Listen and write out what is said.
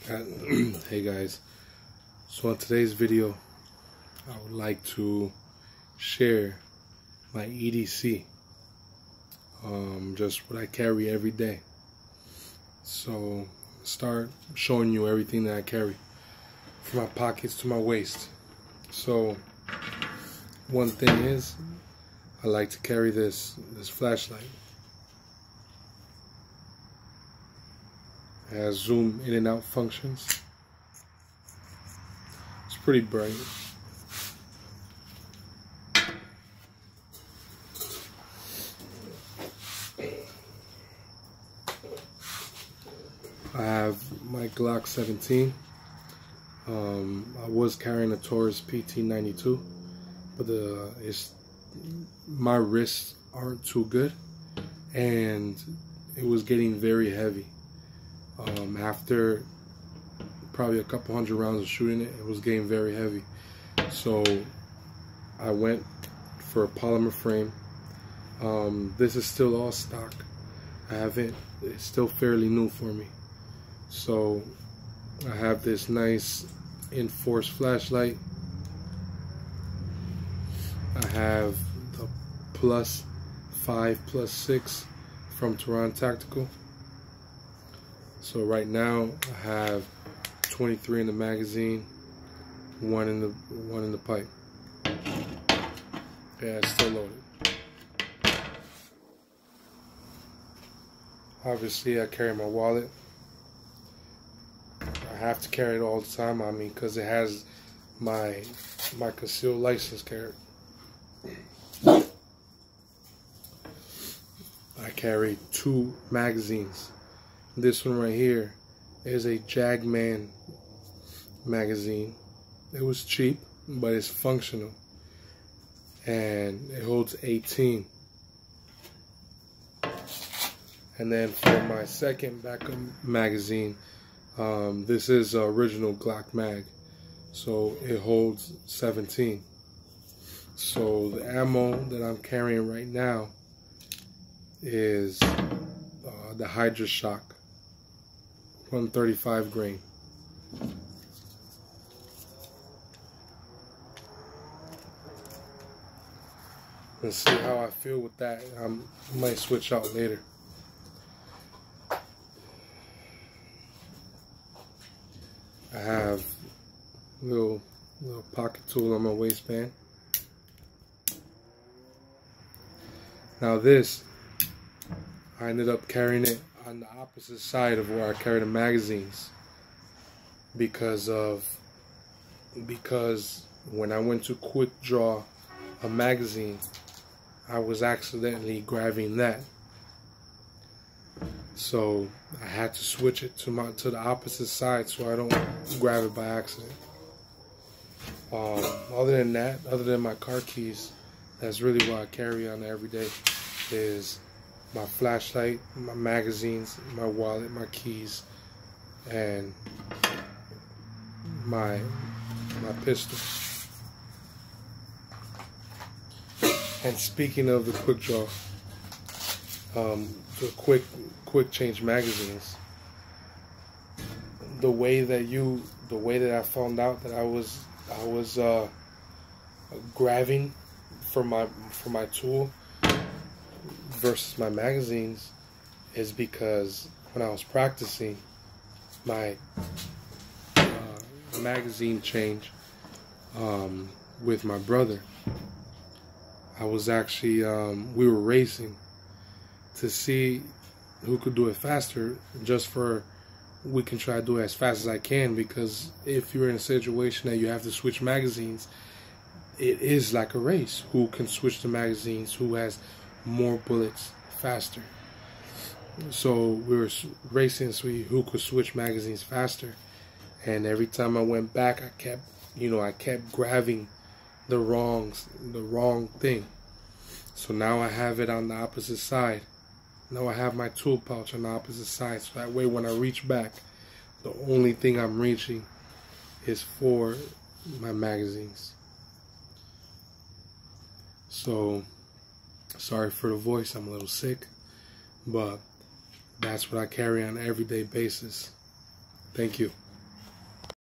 Hey guys, so in today's video I would like to share my EDC, just what I carry every day. So start showing you everything that I carry, from my pockets to my waist. So one thing is, I like to carry this flashlight. It has zoom in and out functions. It's pretty bright. I have my Glock 17. I was carrying a Taurus PT92, but my wrists aren't too good, and it was getting very heavy. After probably a couple hundred rounds of shooting it, it was getting very heavy. So I went for a polymer frame. This is still all stock. It's still fairly new for me. So I have this nice Enforce flashlight. I have the +5/+6 from Tehran Tactical. So right now I have 23 in the magazine, one in the pipe. Yeah, it's still loaded. Obviously I carry my wallet. I have to carry it all the time on me because it has my concealed license card. I carry 2 magazines. This one right here is a Jagman magazine. It was cheap, but it's functional, and it holds 18. And then for my second backup magazine, this is original Glock mag, so it holds 17. So the ammo that I'm carrying right now is the Hydra Shock 135 grain. Let's see how I feel with that. I might switch out later. I have a little pocket tool on my waistband. Now this, I ended up carrying it on the opposite side of where I carry the magazines, because when I went to quick draw a magazine, I was accidentally grabbing that. So I had to switch it to the opposite side so I don't grab it by accident. Other than that, other than my car keys, that's really what I carry on every day, is my flashlight, my magazines, my wallet, my keys, and my pistol. And speaking of the quick draw, the quick change magazines, the way that I found out that I was grabbing for my tool versus my magazines is because when I was practicing my magazine change with my brother, I was actually we were racing to see who could do it faster, just for we can try to do it as fast as I can, because if you're in a situation that you have to switch magazines, it is like a race. Who can switch the magazines, who has more bullets faster. So we were racing to see who could switch magazines faster, and every time I went back, I kept grabbing the wrong thing. So now I have it on the opposite side. Now I have my tool pouch on the opposite side, so that way when I reach back, the only thing I'm reaching is for my magazines. So sorry for the voice, I'm a little sick, but that's what I carry on an everyday basis. Thank you.